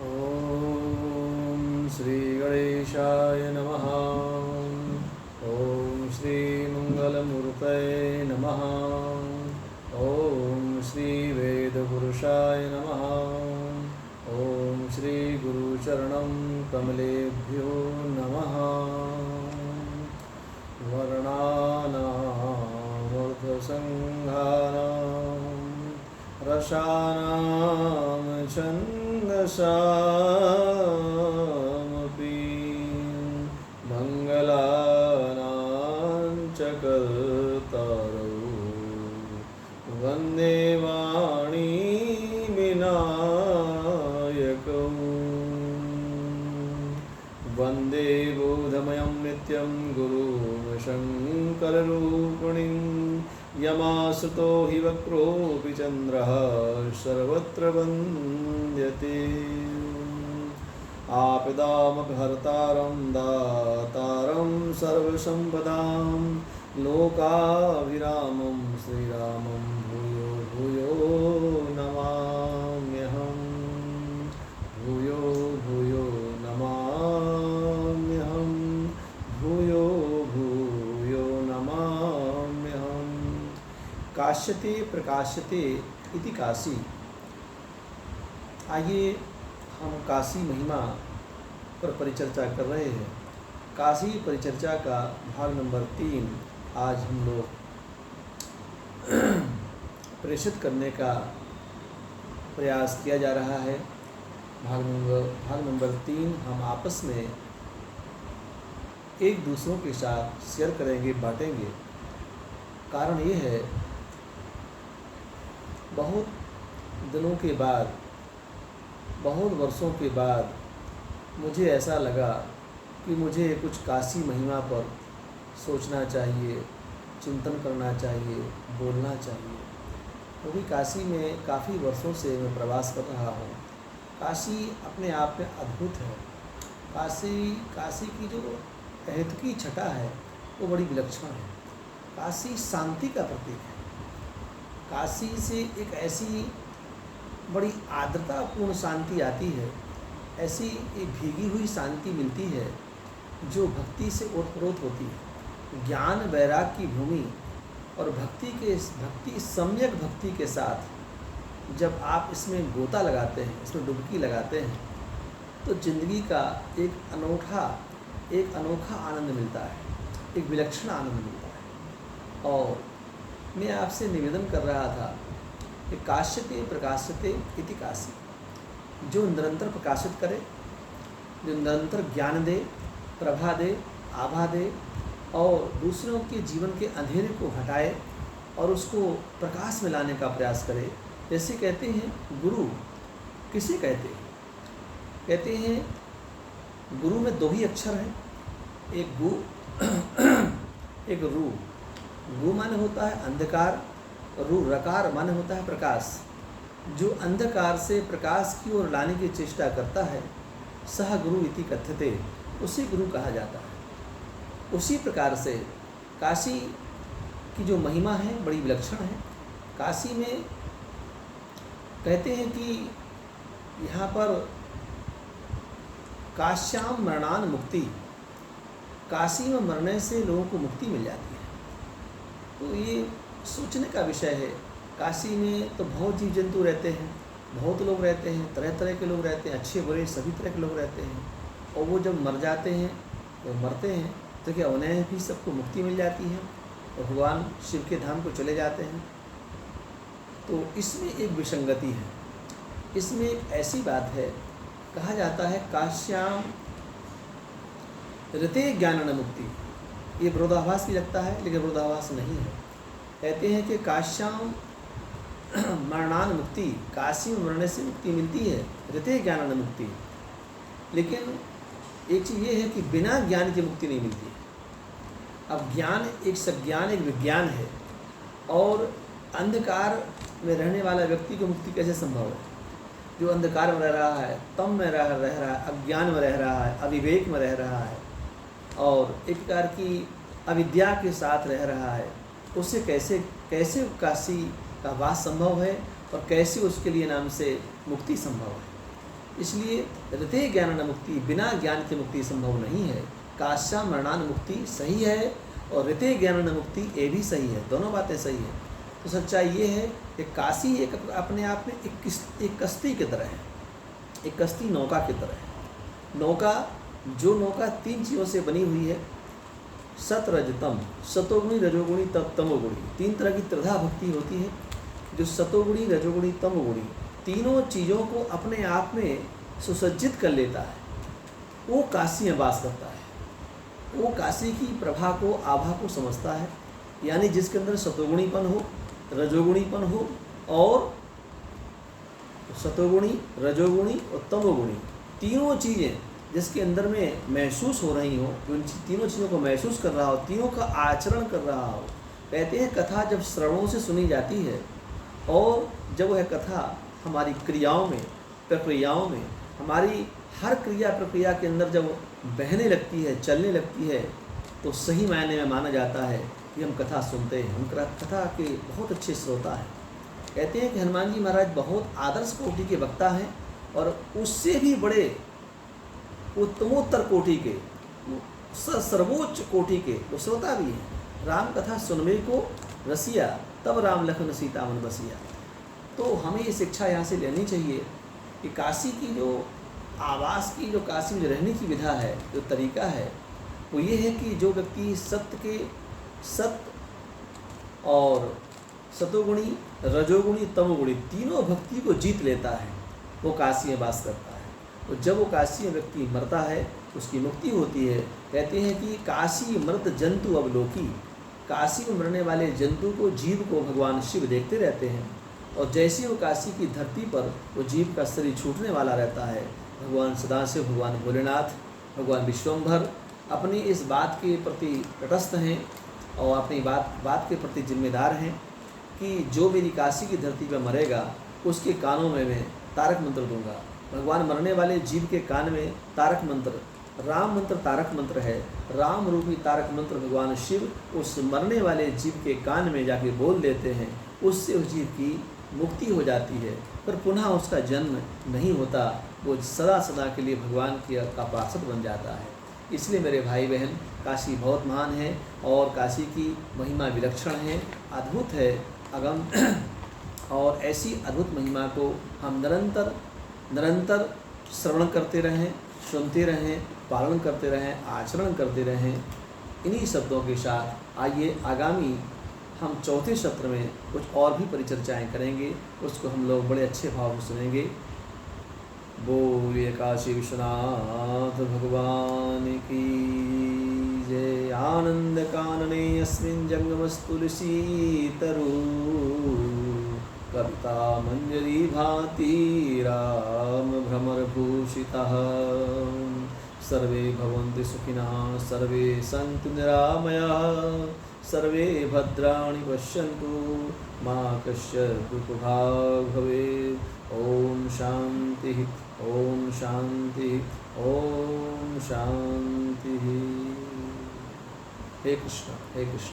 ॐ श्री गणेशाय नमः। ॐ श्री मंगलमूर्तये नमः। ॐ श्री वेदपुरुषाय नमः। ॐ श्री गुरुचरणं कमलेभ्यो नमः। वर्णानामर्थसङ्घानां रसानां छन्दसामपि मङ्गलानां च कर्तारौ वन्दे वाणीविनायकौ। वन्दे बोधमयं नित्यं गुरुं शङ्कररूपिणीं यमासुतो हि वक्रोऽपि चन्द्रः सर्वत्र वन्द्यते। आपदामपहर्तारं दातारं सर्वसम्पदां लोकाभिरामं श्रीरामं भूयो भूयो नमाम्यहम्। भूयो भूयो नमाम्यहम्। भूयो भूयो नमाम्यहम्। काश्यते प्रकाश्यते इति काशी। आइए हम काशी महिमा पर परिचर्चा कर रहे हैं। काशी परिचर्चा का भाग नंबर 3 आज हम लोग प्रेषित करने का प्रयास किया जा रहा है। भाग नंबर 3 हम आपस में एक दूसरों के साथ शेयर करेंगे, बांटेंगे। कारण ये है, बहुत दिनों के बाद, बहुत वर्षों के बाद मुझे ऐसा लगा कि मुझे कुछ काशी महिमा पर सोचना चाहिए, चिंतन करना चाहिए, बोलना चाहिए। क्योंकि काशी में काफ़ी वर्षों से मैं प्रवास कर रहा हूँ। काशी अपने आप में अद्भुत है। काशी की जो अहेतुकी छटा है वो बड़ी विलक्षण है। काशी शांति का प्रतीक है। काशी से एक ऐसी बड़ी आर्द्रतापूर्ण शांति आती है, ऐसी एक भीगी हुई शांति मिलती है जो भक्ति से ओतप्रोत होती है। ज्ञान वैराग की भूमि और भक्ति सम्यक भक्ति के साथ जब आप इसमें गोता लगाते हैं, इसमें डुबकी लगाते हैं, तो जिंदगी का एक अनोखा आनंद मिलता है, एक विलक्षण आनंद मिलता है। और मैं आपसे निवेदन कर रहा था कि काश्यते प्रकाश्यते इति काशी। जो निरंतर प्रकाशित करे, जो निरंतर ज्ञान दे, प्रभा दे, आभा दे और दूसरों के जीवन के अंधेरे को हटाए और उसको प्रकाश में लाने का प्रयास करे। जैसे कहते हैं गुरु किसे कहते हैं? कहते हैं गुरु में 2 ही अक्षर हैं, एक गु एक रू। गु माने होता है अंधकार, रू रकार माने होता है प्रकाश। जो अंधकार से प्रकाश की ओर लाने की चेष्टा करता है, सह गुरु इति कथ्यते, उसी गुरु कहा जाता है। उसी प्रकार से काशी की जो महिमा है बड़ी विलक्षण है। काशी में कहते हैं कि यहाँ पर काश्याम मरणान मुक्ति, काशी में मरने से लोगों को मुक्ति मिल जाती है। तो ये सोचने का विषय है। काशी में तो बहुत जीव जंतु रहते हैं, बहुत लोग रहते हैं, तरह तरह के लोग रहते हैं, अच्छे बुरे सभी तरह के लोग रहते हैं। और वो जब मर जाते हैं, वो मरते हैं तो क्या उन्हें भी सबको मुक्ति मिल जाती है और भगवान शिव के धाम को चले जाते हैं। तो इसमें एक विसंगति है, इसमें एक ऐसी बात है। कहा जाता है काश्याम ऋते ज्ञान मुक्ति। ये विरोधाभास भी लगता है, लेकिन विरोधाभास नहीं है। कहते हैं कि काश्याम मरणान मुक्ति, काशी में मरने से मुक्ति मिलती है, ऋते ज्ञान मुक्ति। लेकिन एक चीज़ ये है कि बिना ज्ञान की मुक्ति नहीं मिलती है। अब ज्ञान एक सज्ञान, एक विज्ञान है, और अंधकार में रहने वाला व्यक्ति को मुक्ति कैसे संभव है? जो अंधकार में रह रहा है, तम में रह रहा है, अज्ञान में रह रहा है, अविवेक में रह रहा है और एक प्रकार की अविद्या के साथ रह रहा है, उससे कैसे काशी का वास संभव है और कैसे उसके लिए नाम से मुक्ति संभव है? इसलिए ऋते ज्ञान न मुक्ति, बिना ज्ञान की मुक्ति संभव नहीं है। काश्या मरणान मुक्ति सही है और ऋते ज्ञान न मुक्ति ये भी सही है, दोनों बातें सही है। तो सच्चाई ये है कि काशी एक अपने आप में एक कश्ती की तरह है, एक कश्ती नौका की तरह है। नौका, जो नौका 3 चीज़ों से बनी हुई है, सत रजतम, सतोगुणी रजोगुणी तमोगुणी, 3 तरह की त्रिधा भक्ति होती है। जो सतोगुणी रजोगुणी तमोगुणी तीनों चीज़ों को अपने आप में सुसज्जित कर लेता है, वो काशी में वास करता है। वो काशी की प्रभा को, आभा को समझता है। यानी जिसके अंदर सतोगुणीपन हो, रजोगुणीपन हो और सतोगुणी, रजोगुणी और तमोगुणी, तीनों चीज़ें जिसके अंदर में महसूस हो रही हो, जो इन तीनों चीज़ों को महसूस कर रहा हो, तीनों का आचरण कर रहा हो। कहते हैं कथा जब श्रवणों से सुनी जाती है और जब वह कथा हमारी क्रियाओं में, प्रक्रियाओं में, हमारी हर क्रिया प्रक्रिया के अंदर जब बहने लगती है, चलने लगती है, तो सही मायने में माना जाता है कि हम कथा सुनते हैं, हम कथा के बहुत अच्छे श्रोता हैं। कहते हैं कि हनुमान जी महाराज बहुत आदर्श कोटि के वक्ता हैं और उससे भी बड़े उत्तमोत्तर कोटि के, सर्वोच्च कोटि के वो श्रोता भी हैं। राम कथा सुनवे को रसिया, तब राम लखन सीता मन बसिया। तो हमें ये शिक्षा यहाँ से लेनी चाहिए कि काशी की जो आवास की, जो काशी में रहने की विधा है, जो तरीका है, वो ये है कि जो व्यक्ति सत्य और सतोगुणी, रजोगुणी, तमोगुणी तीनों भक्ति को जीत लेता है, वो काशी में वास करता है। तो जब वो काशी में व्यक्ति मरता है, उसकी मुक्ति होती है। कहते हैं कि काशी मृत जंतु अवलोकी, काशी में मरने वाले जंतु को, जीव को भगवान शिव देखते रहते हैं और जैसे वो काशी की धरती पर वो जीव का शरीर छूटने वाला रहता है, भगवान सदाशिव, भगवान भोलेनाथ, भगवान विश्वम्भर अपनी इस बात के प्रति तटस्थ हैं और अपनी बात के प्रति जिम्मेदार हैं कि जो मेरी काशी की धरती पर मरेगा उसके कानों में मैं तारक मंत्र दूंगा। भगवान मरने वाले जीव के कान में तारक मंत्र, राम मंत्र तारक मंत्र है। राम रूपी तारक मंत्र भगवान शिव उस मरने वाले जीव के कान में जाके बोल देते हैं, उससे उस जीव की मुक्ति हो जाती है, पर पुनः उसका जन्म नहीं होता, वो सदा सदा के लिए भगवान का पार्षद बन जाता है। इसलिए मेरे भाई बहन, काशी बहुत महान है और काशी की महिमा विलक्षण है, अद्भुत है, अगम और ऐसी अद्भुत महिमा को हम निरंतर श्रवण करते रहें, सुनते रहें, पालन करते रहें, आचरण करते रहें। इन्हीं शब्दों के साथ आइए आगामी हम चौथे सत्र में कुछ और भी परिचर्चाएँ करेंगे, उसको हम लोग बड़े अच्छे भाव से सुनेंगे। बोलिए काशी विश्वनाथ भगवान की जय। आनंद कानने अस्मिन् जंगमस्तुलसी तरु, कविता मंजरी भाति राम भ्रमर भूषितः। सर्वे भवन्तु सुखिनः, सर्वे सन्तु निरामयाः, सर्वे भद्राणि पश्यन्तु, मा कश्चित् दुःखभाग् भवेत्। ओम शांति, ओम शांति, ओम शांति। हे कृष्ण, हे कृष्ण।